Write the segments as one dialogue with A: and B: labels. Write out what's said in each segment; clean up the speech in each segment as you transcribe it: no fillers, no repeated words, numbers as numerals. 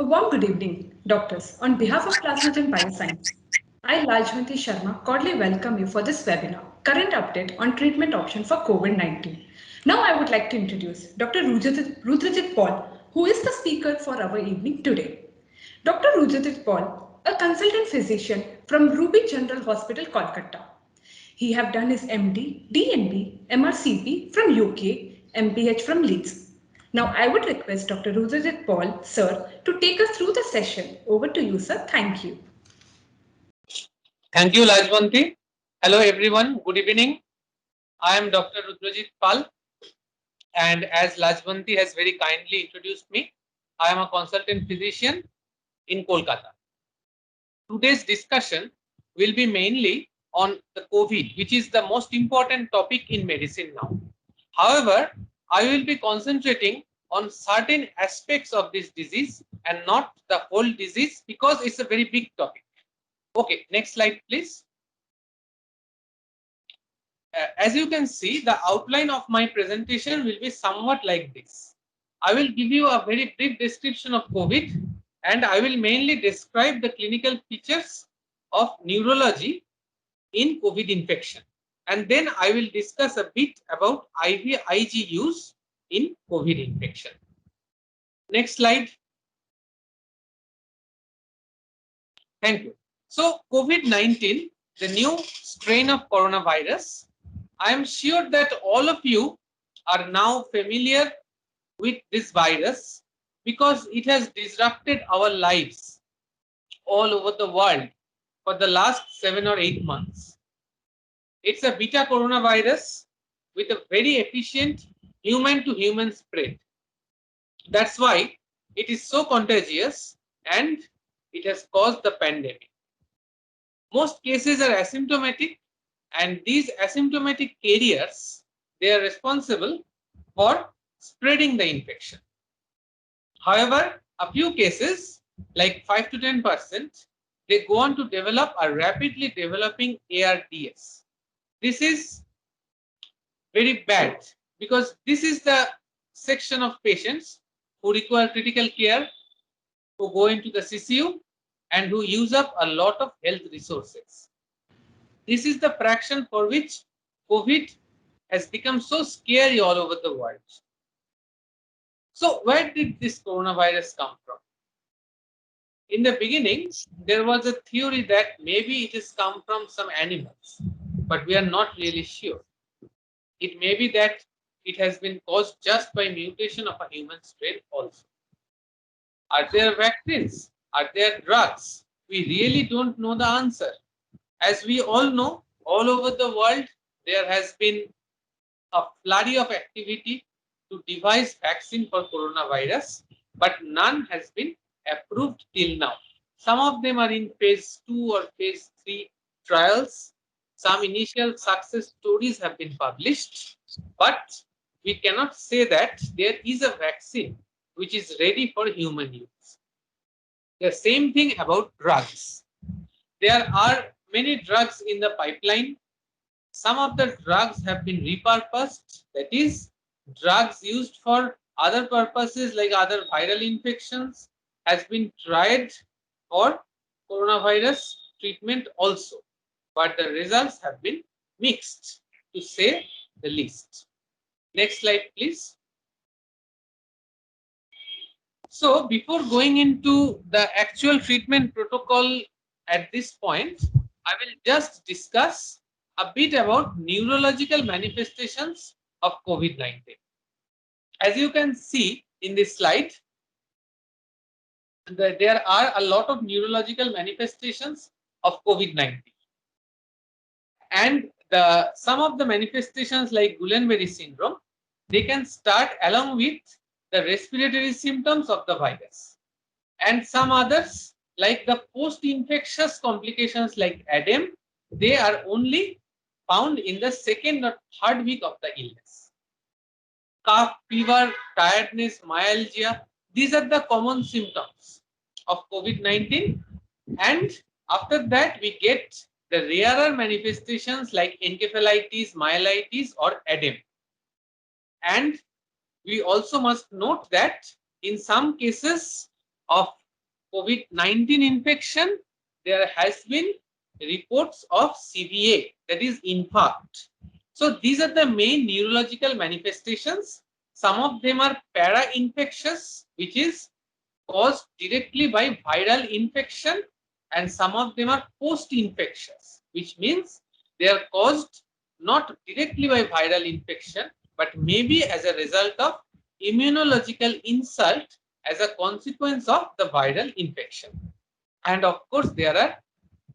A: A warm good evening, doctors. On behalf of Plasmagen Bioscience, I, Lajwanti Sharma, cordially welcome you for this webinar, Current Update on Treatment Option for COVID-19. Now I would like to introduce Dr. Rudrajit Paul, who is the speaker for our evening today. Dr. Rudrajit Paul, a consultant physician from Ruby General Hospital, Kolkata. He have done his MD, DNB, MRCP from UK, MPH from Leeds. Now I would request Dr. Rudajit Paul, sir, to take us through the session. Over to you, sir. Thank you.
B: Thank you, Lajwanti. Hello, everyone. Good evening. I am Dr. Rudrajit Pal, and as Lajwanti has very kindly introduced me, I am a consultant physician in Kolkata. Today's discussion will be mainly on the COVID, which is the most important topic in medicine now. However, I will be concentrating on certain aspects of this disease and not the whole disease because it's a very big topic. Okay, next slide, please. As you can see, the outline of my presentation will be somewhat like this. I will give you a very brief description of COVID, and I will mainly describe the clinical features of neurology in COVID infection. And then I will discuss a bit about IVIG use in COVID infection. Next slide. Thank you. So COVID-19, the new strain of coronavirus, I am sure that all of you are now familiar with this virus because it has disrupted our lives all over the world for the last 7 or 8 months. It's a beta coronavirus with a very efficient human to human spread. That's why it is so contagious and it has caused the pandemic. Most cases are asymptomatic, and these asymptomatic carriers, they are responsible for spreading the infection. However, a few cases, like 5 to 10%, they go on to develop a rapidly developing ARDS. This is very bad because this is the section of patients who require critical care, who go into the CCU, and who use up a lot of health resources. This is the fraction for which COVID has become so scary all over the world. So where did this coronavirus come from? In the beginning, there was a theory that maybe it has come from some animals, but we are not really sure. It may be that it has been caused just by mutation of a human strain also. Are there vaccines? Are there drugs? We really don't know the answer. As we all know, all over the world, there has been a flurry of activity to devise vaccine for coronavirus, but none has been approved till now. Some of them are in phase 2 or phase 3 trials. Some initial success stories have been published, but we cannot say that there is a vaccine which is ready for human use. The same thing about drugs. There are many drugs in the pipeline. Some of the drugs have been repurposed, that is, drugs used for other purposes like other viral infections has been tried for coronavirus treatment also, but the results have been mixed, to say the least. Next slide, please. So before going into the actual treatment protocol at this point, I will just discuss a bit about neurological manifestations of COVID-19. As you can see in this slide, there are a lot of neurological manifestations of COVID-19. And some of the manifestations like Guillain-Barré syndrome, they can start along with the respiratory symptoms of the virus. And some others like the post-infectious complications like ADEM, they are only found in the second or third week of the illness. Cough, fever, tiredness, myalgia, these are the common symptoms of COVID-19. And after that, we get the rarer manifestations like encephalitis, myelitis, or ADEM. And we also must note that in some cases of COVID-19 infection, there has been reports of CVA, that is infarct. So these are the main neurological manifestations. Some of them are para-infectious, which is caused directly by viral infection, and some of them are post-infectious, which means they are caused not directly by viral infection, but maybe as a result of immunological insult as a consequence of the viral infection. And of course, there are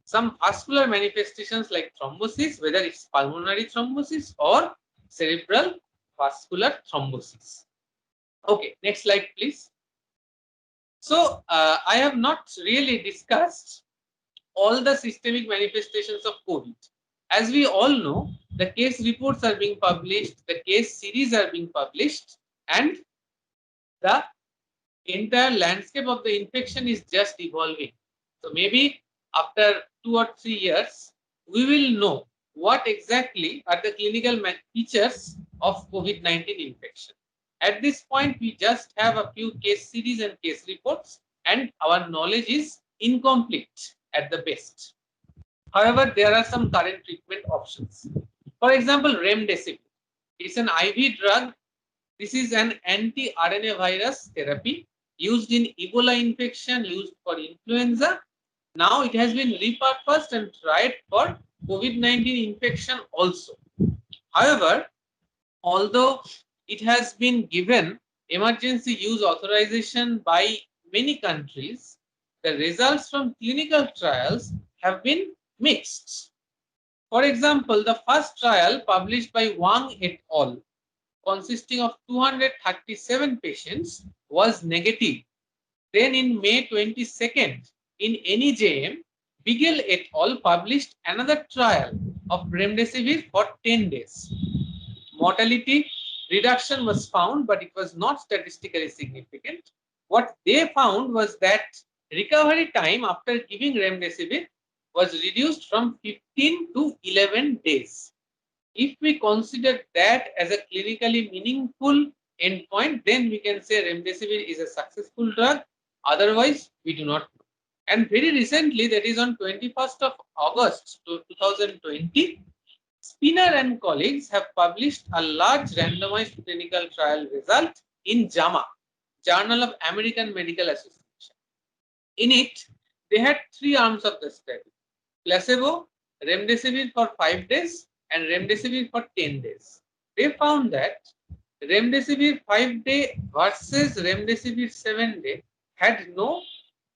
B: some vascular manifestations like thrombosis, whether it's pulmonary thrombosis or cerebral vascular thrombosis. Okay, next slide, please. So, I have not really discussed all the systemic manifestations of COVID. As we all know, the case reports are being published, the case series are being published, and the entire landscape of the infection is just evolving. So maybe after 2 or 3 years, we will know what exactly are the clinical features of COVID-19 infection. At this point, we just have a few case series and case reports, and our knowledge is incomplete at the best. However, there are some current treatment options. For example, remdesivir. It's an IV drug. This is an anti-RNA virus therapy used in Ebola infection, used for influenza. Now it has been repurposed and tried for COVID-19 infection also. However, although it has been given emergency use authorization by many countries, the results from clinical trials have been mixed. For example, the first trial published by Wang et al., consisting of 237 patients, was negative. Then in May 22nd, in NEJM, Bigel et al. Published another trial of remdesivir for 10 days. Mortality reduction was found, but it was not statistically significant. What they found was that recovery time after giving remdesivir was reduced from 15 to 11 days. If we consider that as a clinically meaningful endpoint, then we can say remdesivir is a successful drug. Otherwise, we do not know. And very recently, that is on 21st of August 2020, Spinner and colleagues have published a large randomized clinical trial result in JAMA, Journal of American Medical Association. In it, they had 3 arms of the study: placebo, remdesivir for 5 days, and remdesivir for 10 days. They found that remdesivir 5-day versus remdesivir 7-day had no,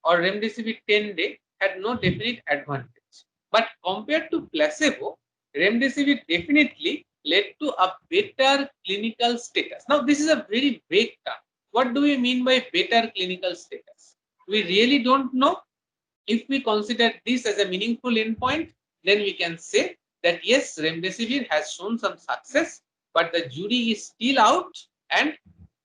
B: or remdesivir 10-day had no definite advantage. But compared to placebo, remdesivir definitely led to a better clinical status. Now, this is a very vague term. What do we mean by better clinical status? We really don't know. If we consider this as a meaningful endpoint, then we can say that yes, remdesivir has shown some success, but the jury is still out. And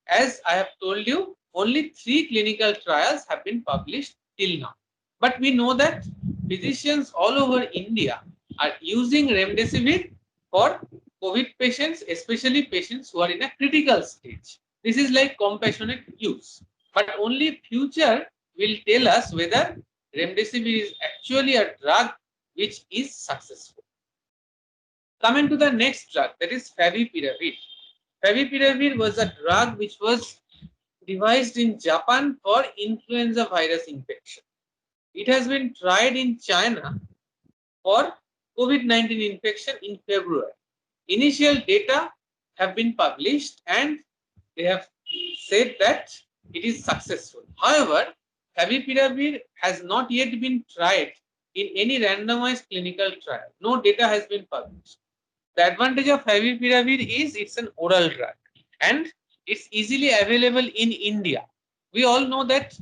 B: as I have told you, only 3 clinical trials have been published till now. But we know that physicians all over India are using remdesivir for COVID patients, especially patients who are in a critical stage. This is like compassionate use. But only future will tell us whether remdesivir is actually a drug which is successful. Coming to the next drug, that is favipiravir. Favipiravir was a drug which was devised in Japan for influenza virus infection. It has been tried in China for COVID-19 infection in February. Initial data have been published and they have said that it is successful. However, favipiravir has not yet been tried in any randomized clinical trial. No data has been published. The advantage of favipiravir is it's an oral drug and it's easily available in India. We all know that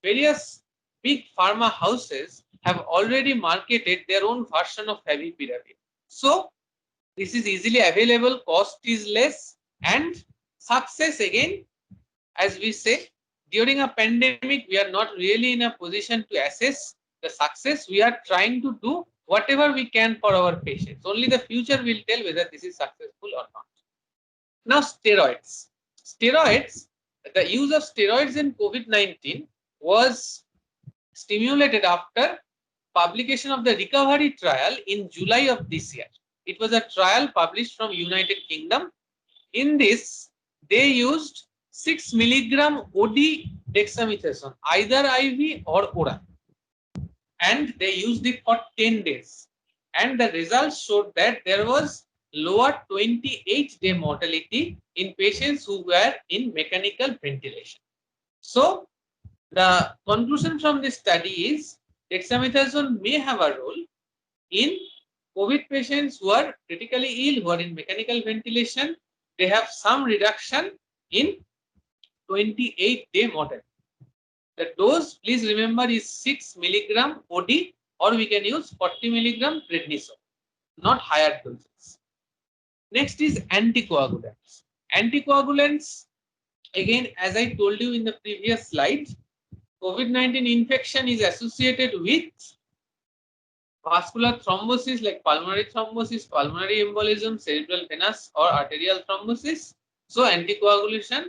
B: various big pharma houses have already marketed their own version of favipiravir. So this is easily available, cost is less, and success again, as we say, during a pandemic, we are not really in a position to assess the success. We are trying to do whatever we can for our patients. Only the future will tell whether this is successful or not. Now, steroids. Steroids, the use of steroids in COVID-19 was stimulated after publication of the recovery trial in July of this year. It was a trial published from United Kingdom. In this, they used 6 milligram OD dexamethasone, either IV or oral, and they used it for 10 days. And the results showed that there was lower 28-day mortality in patients who were in mechanical ventilation. So the conclusion from this study is dexamethasone may have a role in COVID patients who are critically ill, who are in mechanical ventilation. They have some reduction in 28-day mortality. The dose, please remember, is 6 milligram OD, or we can use 40 milligram prednisone, not higher doses. Next is anticoagulants. Anticoagulants, again, as I told you in the previous slide, COVID-19 infection is associated with vascular thrombosis like pulmonary thrombosis, pulmonary embolism, cerebral venous or arterial thrombosis. So anticoagulation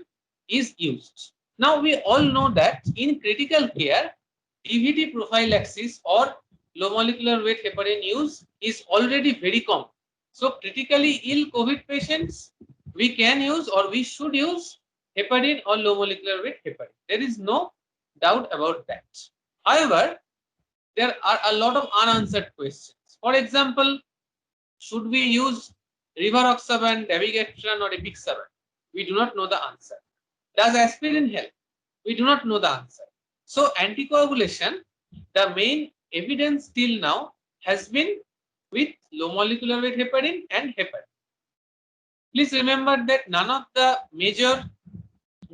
B: is used. Now we all know that in critical care, DVT prophylaxis or low molecular weight heparin use is already very common. So critically ill COVID patients, we can use or we should use heparin or low molecular weight heparin. There is no doubt about that. However, there are a lot of unanswered questions. For example, should we use rivaroxaban, dabigatran or apixaban? We do not know the answer. Does aspirin help? We do not know the answer. So anticoagulation, the main evidence till now has been with low molecular weight heparin and heparin. Please remember that none of the major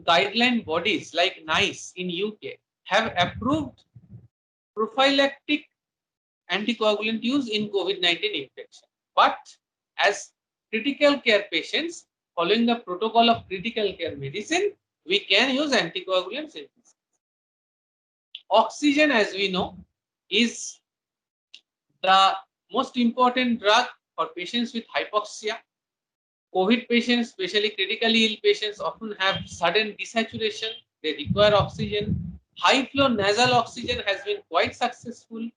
B: guideline bodies like NICE in UK have approved prophylactic anticoagulant use in COVID-19 infection. But as critical care patients, following the protocol of critical care medicine, we can use anticoagulants in this. Oxygen, as we know, is the most important drug for patients with hypoxia. COVID patients, especially critically ill patients, often have sudden desaturation. They require oxygen. High flow nasal oxygen has been quite successful.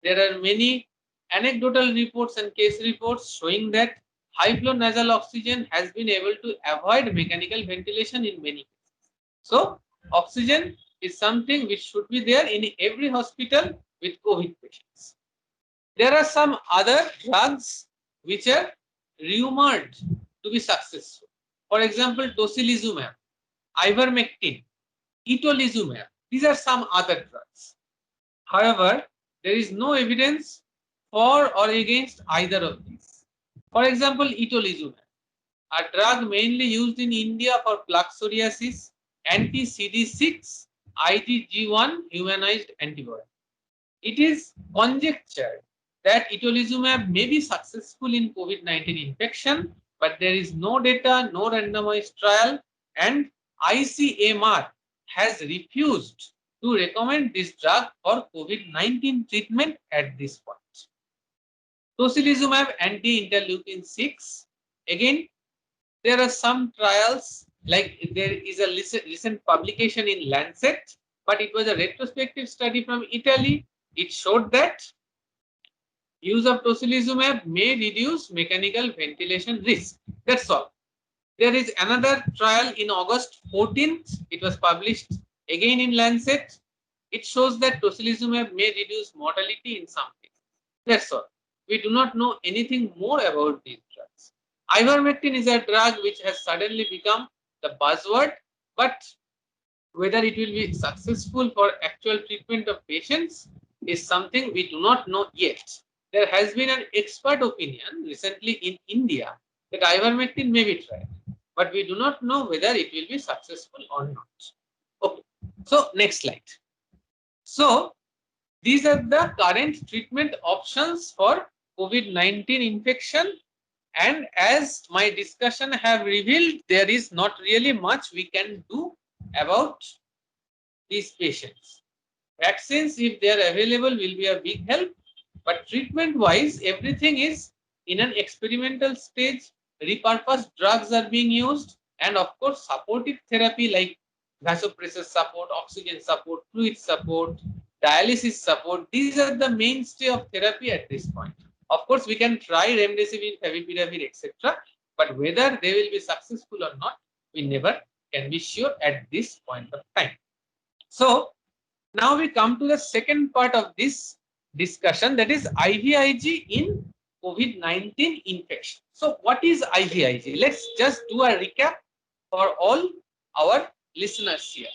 B: There are many anecdotal reports and case reports showing that high flow nasal oxygen has been able to avoid mechanical ventilation in many cases. So oxygen is something which should be there in every hospital with COVID patients. There are some other drugs which are rumored to be successful. For example, tocilizumab, ivermectin, itolizumab. These are some other drugs. However, there is no evidence for or against either of these. For example, itolizumab, a drug mainly used in India for plaque psoriasis, anti-CD6, IgG1 humanized antibody. It is conjectured that itolizumab may be successful in COVID-19 infection, but there is no data, no randomized trial, and ICMR has refused to recommend this drug for COVID-19 treatment at this point. Tocilizumab anti-interleukin 6. Again, there are some trials, like there is a recent publication in Lancet, but it was a retrospective study from Italy. It showed that use of tocilizumab may reduce mechanical ventilation risk. That's all. There is another trial in August 14th. It was published again in Lancet. It shows that tocilizumab may reduce mortality in some cases. That's all. We do not know anything more about these drugs. Ivermectin is a drug which has suddenly become the buzzword, but whether it will be successful for actual treatment of patients is something we do not know yet. There has been an expert opinion recently in India that ivermectin may be tried, but we do not know whether it will be successful or not. Okay, so next slide. So these are the current treatment options for COVID-19 infection, and as my discussion have revealed, there is not really much we can do about these patients. Vaccines, if they are available, will be a big help, but treatment wise, everything is in an experimental stage. Repurposed drugs are being used, and of course supportive therapy like vasopressor support, oxygen support, fluid support, dialysis support. These are the mainstay of therapy at this point. Of course, we can try remdesivir, favipiravir, etc. But whether they will be successful or not, we never can be sure at this point of time. So now we come to the second part of this discussion, that is IVIG in COVID-19 infection. So what is IVIG? Let's just do a recap for all our listeners here.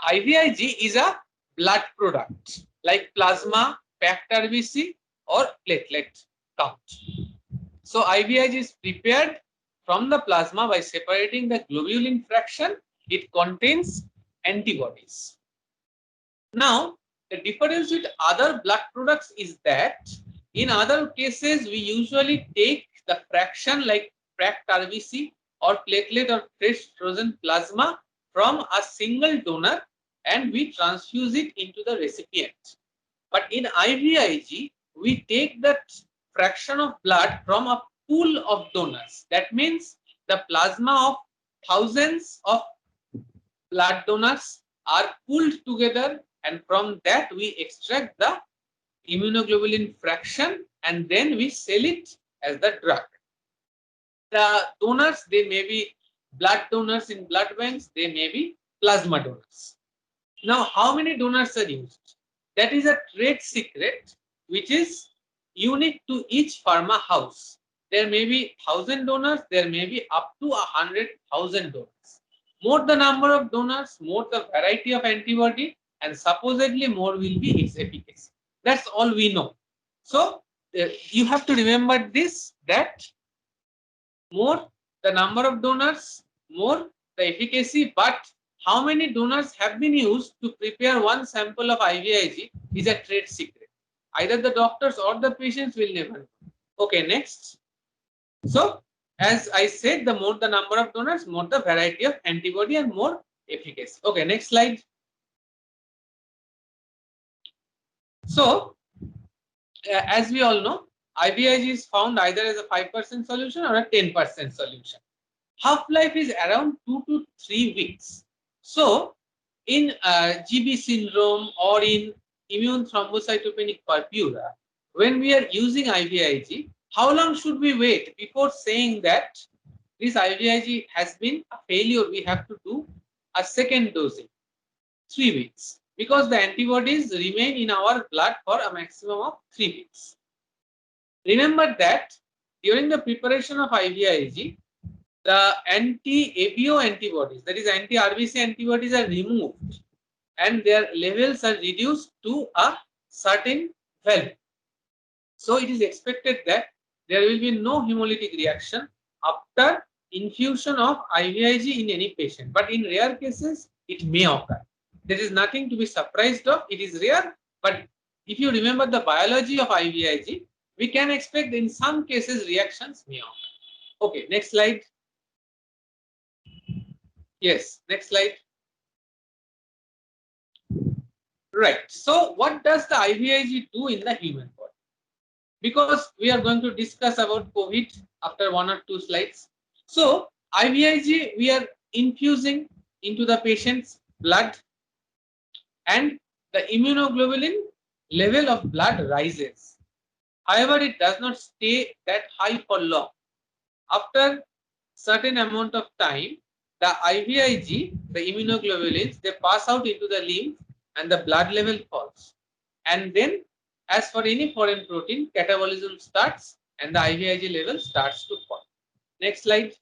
B: IVIG is a blood product like plasma, packed RBC or platelet count. So IVIG is prepared from the plasma by separating the globulin fraction. It contains antibodies. Now, the difference with other blood products is that in other cases, we usually take the fraction like packed RBC or platelet or fresh frozen plasma from a single donor and we transfuse it into the recipient. But in IVIG, we take that fraction of blood from a pool of donors. That means the plasma of thousands of blood donors are pooled together, and from that we extract the immunoglobulin fraction and then we sell it as the drug. The donors, they may be blood donors in blood banks, they may be plasma donors. Now, how many donors are used? That is a trade secret which is unique to each pharma house. There may be 1,000 donors, there may be up to 100,000 donors. More the number of donors, more the variety of antibody, and supposedly more will be its efficacy. That's all we know. So you have to remember this, that more the number of donors, more the efficacy, but how many donors have been used to prepare one sample of IVIG is a trade secret. Either the doctors or the patients will never know. Okay, next. So, as I said, the more the number of donors, more the variety of antibody and more efficacy. Okay, next slide. So, as we all know, IVIG is found either as a 5% solution or a 10% solution. Half-life is around 2 to 3 weeks. So, in GB syndrome or in immune thrombocytopenic purpura, when we are using IVIG, how long should we wait before saying that this IVIG has been a failure? We have to do a second dosing. 3 weeks, because the antibodies remain in our blood for a maximum of 3 weeks. Remember that during the preparation of IVIG, the anti-ABO antibodies, that is anti-RBC antibodies, are removed and their levels are reduced to a certain value. So it is expected that there will be no hemolytic reaction after infusion of IVIG in any patient, but in rare cases it may occur. There is nothing to be surprised of. It is rare, but if you remember the biology of IVIG, we can expect in some cases reactions may occur. Okay, next slide. Yes, next slide. Right. So what does the IVIG do in the human body? Because we are going to discuss about COVID after 1 or 2 slides. So IVIG we are infusing into the patient's blood and the immunoglobulin level of blood rises. However, it does not stay that high for long. After certain amount of time, the IVIG, the immunoglobulins, they pass out into the lymph and the blood level falls. And then, as for any foreign protein, catabolism starts and the IVIG level starts to fall. Next slide.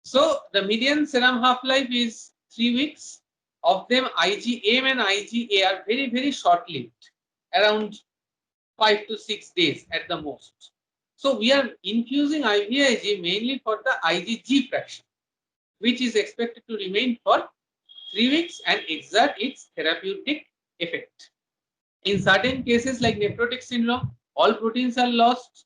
B: So, the median serum half-life is 3 weeks. Of them, IgM and IgA are very, very short-lived, around 5 to 6 days at the most. So we are infusing IVIG mainly for the IgG fraction, which is expected to remain for 3 weeks and exert its therapeutic effect. In certain cases like nephrotic syndrome, all proteins are lost.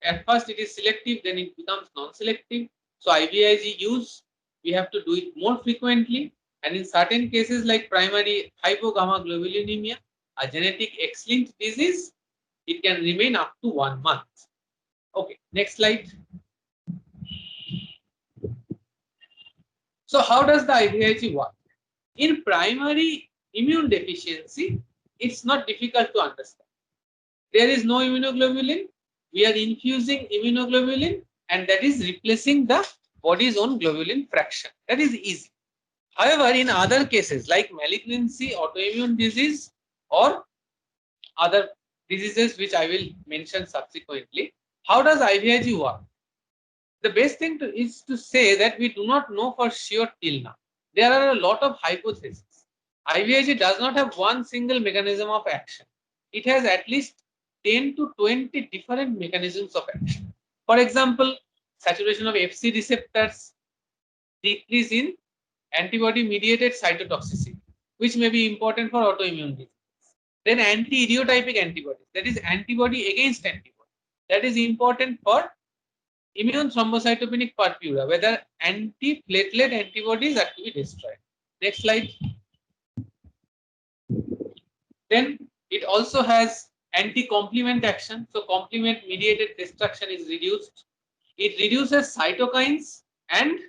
B: At first it is selective, then it becomes non-selective. So IVIG use, we have to do it more frequently. And in certain cases like primary hypogammaglobulinemia, a genetic X-linked disease, it can remain up to 1 month. Okay, next slide. So how does the IVIG work? In primary immune deficiency, it's not difficult to understand. There is no immunoglobulin. We are infusing immunoglobulin, and that is replacing the body's own globulin fraction. That is easy. However, in other cases like malignancy, autoimmune disease, or other diseases which I will mention subsequently, how does IVIG work? The best thing is to say that we do not know for sure till now. There are a lot of hypotheses. IVIG does not have one single mechanism of action. It has at least 10 to 20 different mechanisms of action. For example, saturation of FC receptors, decrease in antibody-mediated cytotoxicity, which may be important for autoimmune disease. Then anti-idiotypic antibodies, that is antibody against antibody. That is important for immune thrombocytopenic purpura, whether anti-platelet antibodies are to be destroyed. Next slide. Then it also has anti-complement action. So complement-mediated destruction is reduced. It reduces cytokines and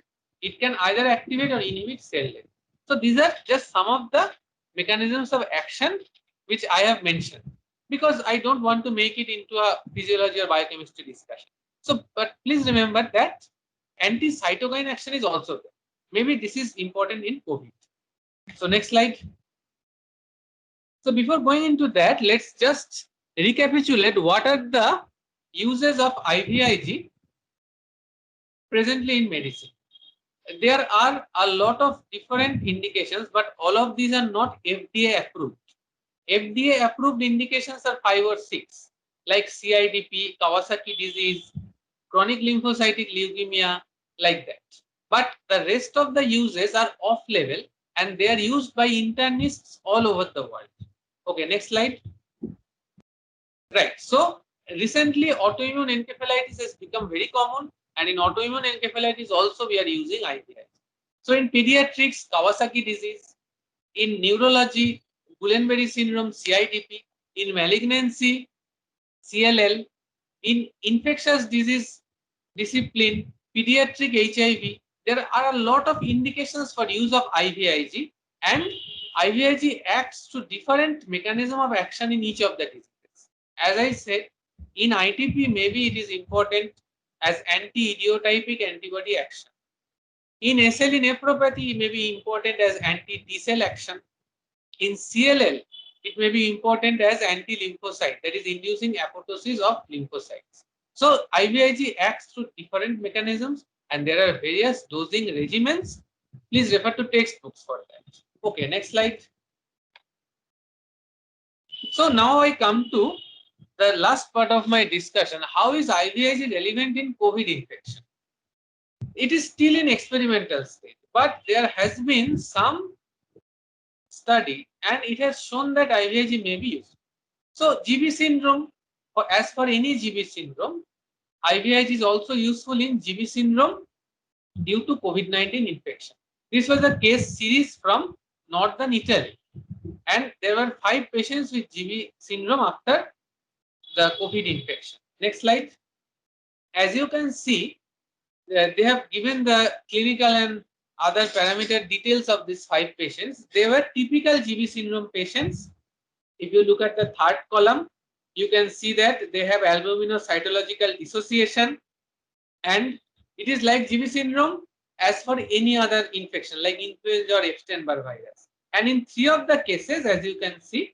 B: it can either activate or inhibit cell death. So these are just some of the mechanisms of action which I have mentioned, because I don't want to make it into a physiology or biochemistry discussion. So, but please remember that anti-cytokine action is also there. Maybe this is important in COVID. So next slide. So before going into that, let's just recapitulate what are the uses of IVIG presently in medicine. There are a lot of different indications, but all of these are not FDA approved. FDA approved indications are 5 or 6, like CIDP, Kawasaki disease, chronic lymphocytic leukemia, like that. But the rest of the uses are off label and they are used by internists all over the world. Okay, next slide. Right. So recently autoimmune encephalitis has become very common, and in autoimmune encephalitis also we are using IVIG. So in pediatrics, Kawasaki disease, in neurology, Guillain-Barré syndrome, CIDP, in malignancy, CLL, in infectious disease discipline, pediatric HIV, there are a lot of indications for use of IVIG, and IVIG acts to different mechanism of action in each of the diseases. As I said, in ITP, maybe it is important as anti-idiotypic antibody action. In SLE nephropathy, it may be important as anti-T cell action. In CLL, it may be important as anti-lymphocyte, that is inducing apoptosis of lymphocytes. So IVIG acts through different mechanisms and there are various dosing regimens. Please refer to textbooks for that. Okay, next slide. So now I come to the last part of my discussion. How is IVIG relevant in COVID infection? It is still in experimental stage, but there has been some study and it has shown that IVIG may be used. So GB syndrome, as for any GB syndrome, IVIG is also useful in GB syndrome due to COVID-19 infection. This was a case series from northern Italy, and there were 5 patients with GB syndrome after the COVID infection. Next slide. As you can see, they have given the clinical and other parameter details of these 5 patients. They were typical GB syndrome patients. If you look at the third column, you can see that they have albuminocytological dissociation, and it is like GB syndrome as for any other infection like influenza or Epstein-Barr virus. And in 3 of the cases, as you can see,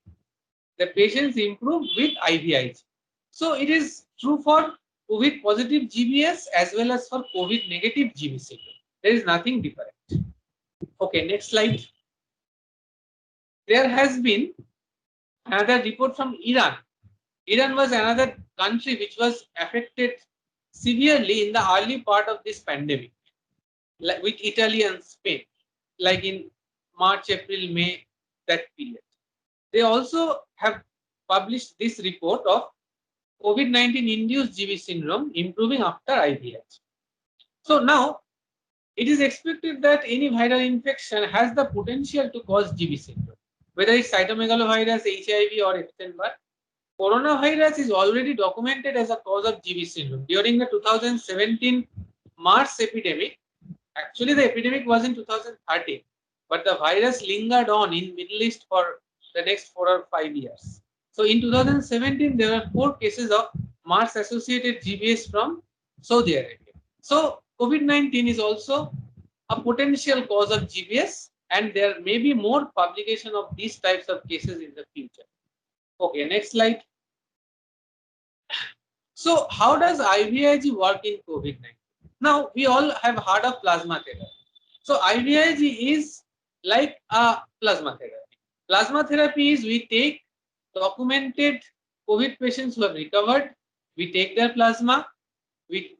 B: the patients improve with IVIG. So it is true for COVID positive GBS as well as for COVID negative GB syndrome. There is nothing different. Okay, next slide. There has been another report from Iran. Iran was another country which was affected severely in the early part of this pandemic, like with Italy and Spain, like in March, April, May, that period. They also have published this report of COVID-19 induced GB syndrome improving after IVIG. So now it is expected that any viral infection has the potential to cause GB syndrome, whether it's cytomegalovirus, HIV, or Epstein-Barr. Coronavirus is already documented as a cause of GB syndrome. During the 2017 MERS epidemic, actually the epidemic was in 2013, but the virus lingered on in Middle East for the next 4 or 5 years. So in 2017, there were 4 cases of MERS-associated GBS from Saudi Arabia. So COVID-19 is also a potential cause of GBS, and there may be more publication of these types of cases in the future. Okay, next slide. So how does IVIG work in COVID-19? Now, we all have heard of plasma therapy. So IVIG is like a plasma therapy. Plasma therapy is we take documented COVID patients who have recovered, we take their plasma, we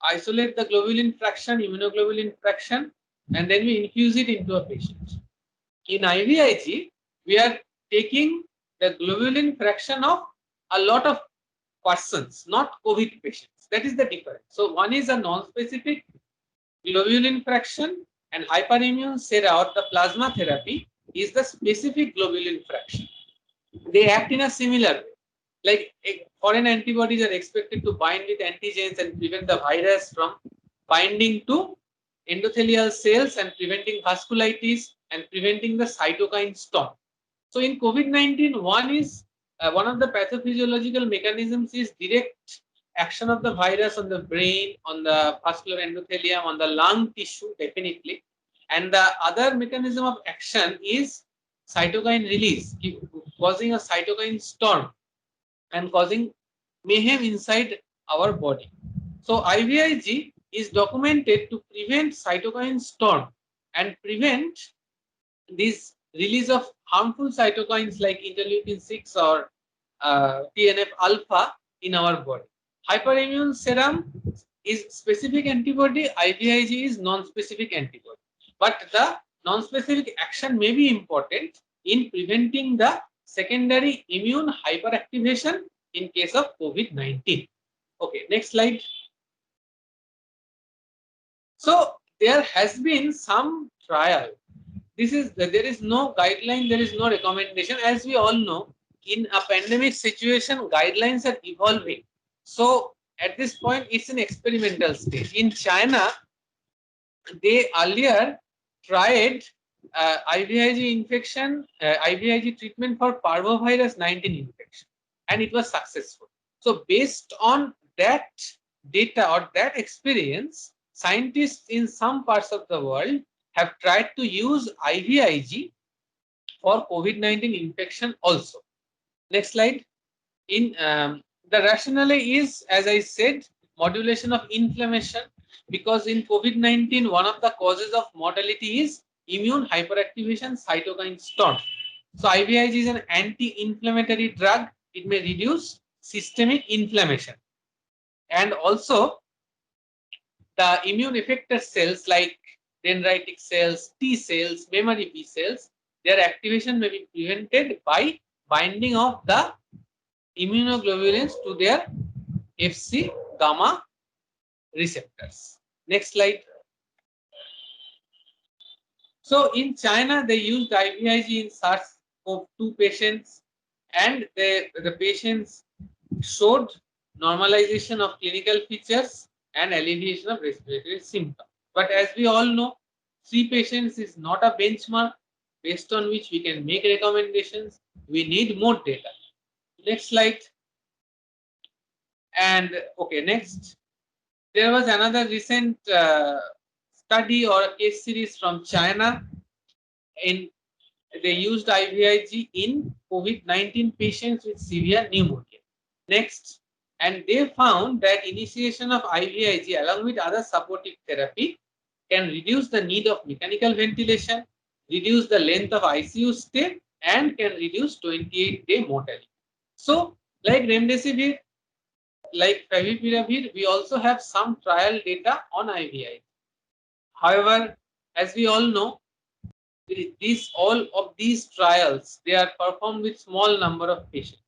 B: isolate the globulin fraction, immunoglobulin fraction, and then we infuse it into a patient. In IVIG, we are taking the globulin fraction of a lot of persons, not COVID patients. That is the difference. So one is a non-specific globulin fraction, and hyperimmune sera or the plasma therapy is the specific globulin fraction. They act in a similar way. Like foreign antibodies are expected to bind with antigens and prevent the virus from binding to endothelial cells and preventing vasculitis and preventing the cytokine storm. So in COVID-19, one of the pathophysiological mechanisms is direct action of the virus on the brain, on the vascular endothelium, on the lung tissue, definitely. And the other mechanism of action is cytokine release, causing a cytokine storm and causing mayhem inside our body. So IVIG is documented to prevent cytokine storm and prevent this release of harmful cytokines like interleukin 6 or TNF alpha in our body. Hyperimmune serum is specific antibody, IVIG is non-specific antibody. But the non-specific action may be important in preventing the secondary immune hyperactivation in case of COVID-19. Okay, next slide. So there has been some trial. There is no guideline, there is no recommendation. As we all know, in a pandemic situation, guidelines are evolving. So at this point, it's an experimental stage. In China, they earlier tried IVIG treatment for parvovirus 19 infection, and it was successful. So based on that data or that experience, scientists in some parts of the world have tried to use IVIG for COVID-19 infection also. Next slide. The rationale is, as I said, modulation of inflammation, because in COVID-19, one of the causes of mortality is immune hyperactivation, cytokine storm. So IVIG is an anti-inflammatory drug. It may reduce systemic inflammation. And also, the immune effector cells like dendritic cells, T cells, memory B cells, their activation may be prevented by binding of the immunoglobulins to their Fc gamma receptors. Next slide. So in China, they used IVIG in SARS-CoV-2 patients, and the patients showed normalization of clinical features and alleviation of respiratory symptoms. But as we all know, 3 patients is not a benchmark based on which we can make recommendations. We need more data. Next slide. And okay, next. There was another recent study or a case series from China. They used IVIG in COVID-19 patients with severe pneumonia. Next, and they found that initiation of IVIG along with other supportive therapy can reduce the need of mechanical ventilation, reduce the length of ICU stay, and can reduce 28-day mortality. So, like remdesivir, like favipiravir, we also have some trial data on IVIG. However, as we all know, all of these trials, they are performed with small number of patients.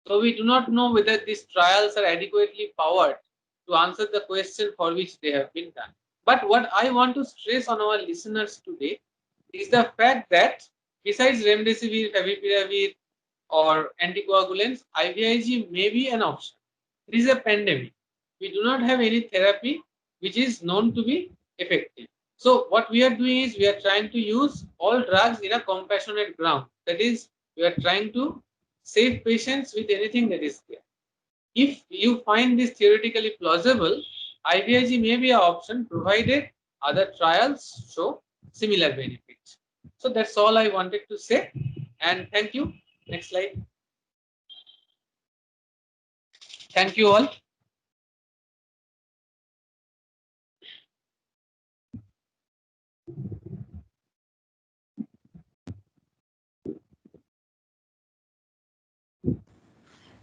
B: So we do not know whether these trials are adequately powered to answer the question for which they have been done. But what I want to stress on our listeners today is the fact that besides remdesivir, favipiravir, or anticoagulants, IVIG may be an option. It is a pandemic. We do not have any therapy which is known to be effective. So what we are doing is we are trying to use all drugs in a compassionate ground. That is, we are trying to save patients with anything that is there. If you find this theoretically plausible, IVIG may be an option provided other trials show similar benefits. So that's all I wanted to say, and thank you. Next slide. Thank you all.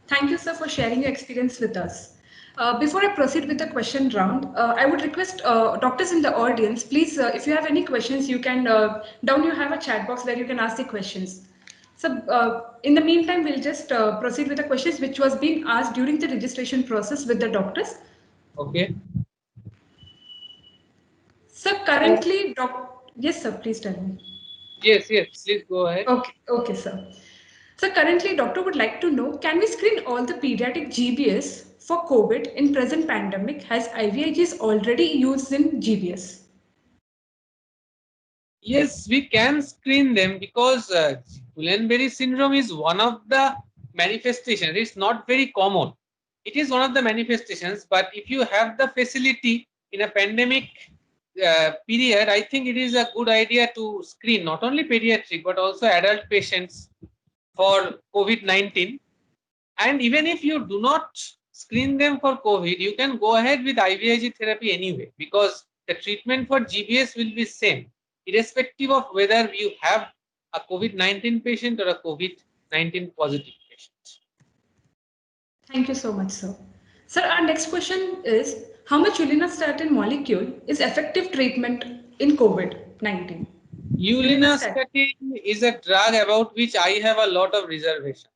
A: Thank you, sir, for sharing your experience with us. Before I proceed with the question round, I would request doctors in the audience, please, if you have any questions, you can, down you have a chat box where you can ask the questions. So in the meantime, we'll just proceed with the questions which was being asked during the registration process with the doctors.
B: Okay.
A: So currently, yes, sir, please tell me.
B: Yes, please go ahead.
A: Okay, sir. So currently, doctor would like to know, can we screen all the pediatric GBS for COVID in present pandemic, as IVIG is already used in GBS?
B: Yes, we can screen them because Guillain-Barré syndrome is one of the manifestations. It's not very common. It is one of the manifestations, but if you have the facility in a pandemic period, I think it is a good idea to screen not only pediatric but also adult patients for COVID-19. And even if you do not screen them for COVID, you can go ahead with IVIG therapy anyway, because the treatment for GBS will be same, irrespective of whether you have a COVID-19 patient or a COVID-19 positive patient.
A: Thank you so much, sir. Sir, our next question is, how much ulinastatin molecule is effective treatment in COVID-19? Ulinastatin.
B: Ulinastatin is a drug about which I have a lot of reservations.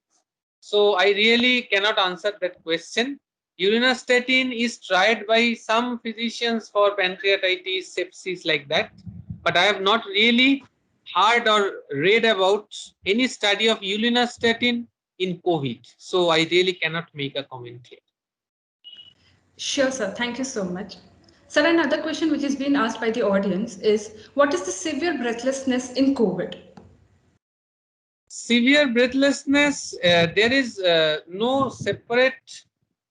B: So I really cannot answer that question. Ulinastatin is tried by some physicians for pancreatitis, sepsis, like that. But I have not really heard or read about any study of ulinastatin in COVID. So I really cannot make a comment here.
A: Sure, sir. Thank you so much. Sir, another question which is being asked by the audience is, what is the severe breathlessness in COVID?
B: Severe breathlessness, there is no separate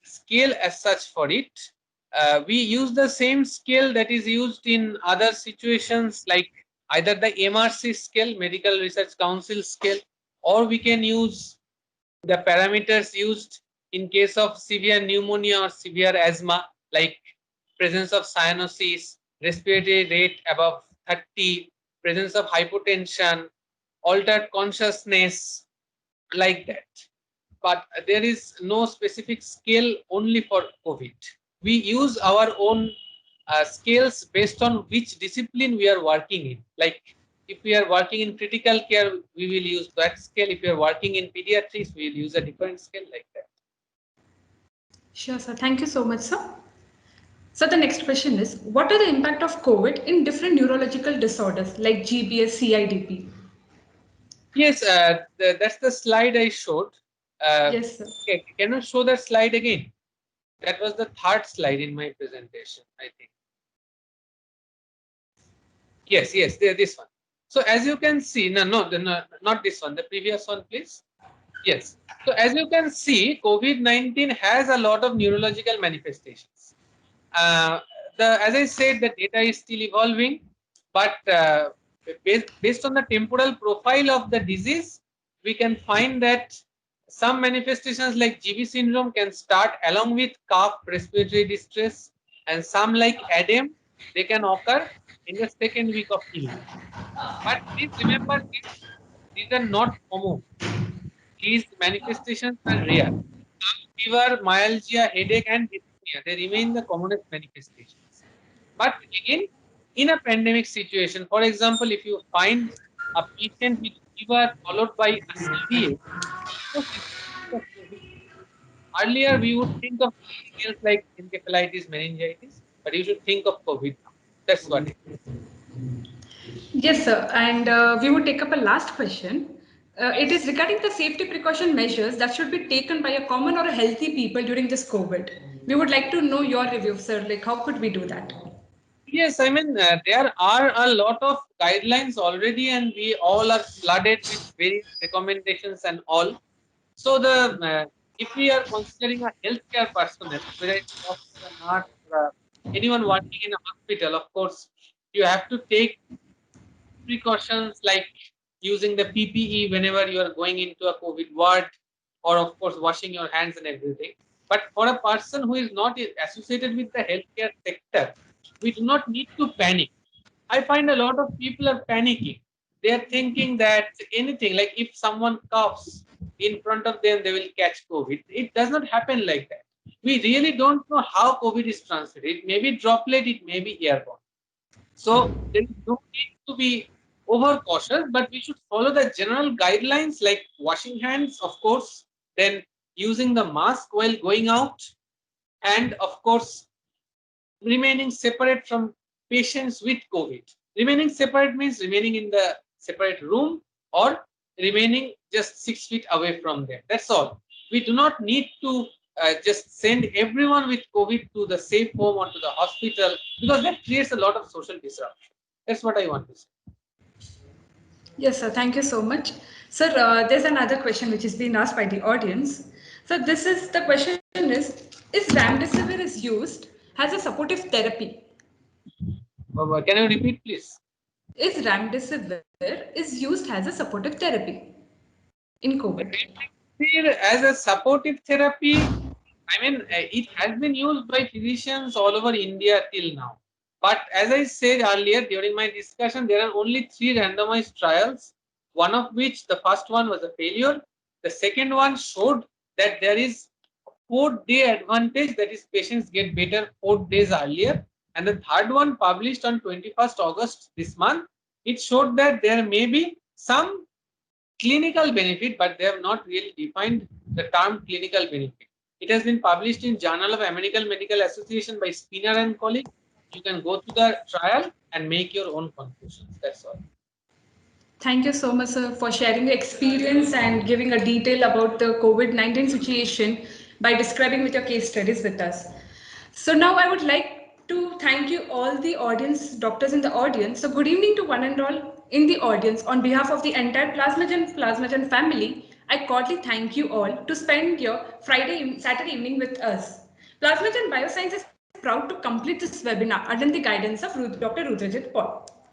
B: scale as such for it. We use the same scale that is used in other situations, like either the MRC scale, Medical Research Council scale, or we can use the parameters used in case of severe pneumonia or severe asthma, like presence of cyanosis, respiratory rate above 30, presence of hypotension, altered consciousness, like that. But there is no specific scale only for COVID. We use our own scales based on which discipline we are working in. Like if we are working in critical care, we will use that scale. If we are working in pediatrics, we will use a different scale, like that.
A: Sure, sir. Thank you so much, sir. So the next question is, what are the impact of COVID in different neurological disorders like GBS, CIDP?
B: Yes, that's the slide I showed.
A: Yes, sir.
B: Okay, can you show that slide again? That was the third slide in my presentation, I think. Yes, this one. So as you can see, no, not this one, the previous one, please. Yes. So as you can see, COVID-19 has a lot of neurological manifestations. As I said, the data is still evolving, but based on the temporal profile of the disease, we can find that some manifestations like GB syndrome can start along with cough, respiratory distress, and some like ADEM, they can occur in the second week of illness. But please remember, these are not common. These manifestations are rare. Fever, myalgia, headache, and dyspnea, they remain the commonest manifestations. But again, in a pandemic situation, for example, if you find a patient with fever followed by a severe, earlier we would think of something else like encephalitis, meningitis, but you should think of COVID now. That's what it is.
A: Yes, sir. And we would take up a last question. It is
B: Yes.
A: regarding the safety precaution measures that should be taken by a common or a healthy people during this COVID. We would like to know your review, sir. Like, how could we do that?
B: Yes, I mean, there are a lot of guidelines already, and we all are flooded with various recommendations and all. So, if we are considering a healthcare personnel, whether it's a doctor, a nurse, or anyone working in a hospital, of course, you have to take precautions like using the PPE whenever you are going into a COVID ward, or of course washing your hands and everything. But for a person who is not associated with the healthcare sector, we do not need to panic. I find a lot of people are panicking. They are thinking that anything, like if someone coughs in front of them, they will catch COVID. It does not happen like that. We really don't know how COVID is transmitted. It may be droplet, it may be airborne. So there is no need to be overcautious, but we should follow the general guidelines like washing hands, of course, then using the mask while going out, and of course, remaining separate from patients with COVID. Remaining separate means remaining in the separate room or remaining just 6 feet away from them. That's all. We do not need to just send everyone with COVID to the safe home or to the hospital because that creates a lot of social disruption. That's what I want to say.
A: Yes, sir. Thank you so much. Sir, there's another question which is being asked by the audience. So this is the question is Remdesivir is used as a supportive therapy?
B: Can you repeat, please?
A: Is Remdesivir is used as a supportive therapy in COVID?
B: Remdesivir as a supportive therapy, I mean, it has been used by physicians all over India till now. But as I said earlier during my discussion, there are only 3 randomized trials, one of which the first one was a failure. The second one showed that there is 4 day advantage, that is, patients get better 4 days earlier. And the third one, published on 21st August this month, it showed that there may be some clinical benefit, but they have not really defined the term clinical benefit. It has been published in Journal of American Medical Association by Spinner and colleagues. You can go to the trial and make your own conclusions. That's all.
A: Thank you so much, sir, for sharing your experience and giving a detail about the COVID-19 situation by describing with your case studies with us. So now I would like to thank you all the audience, doctors in the audience. So good evening to one and all in the audience. On behalf of the entire Plasmagen family, I cordially thank you all to spend your Saturday evening with us. Plasmagen Bioscience is proud to complete this webinar under the guidance of Dr. Rudrajit Paul.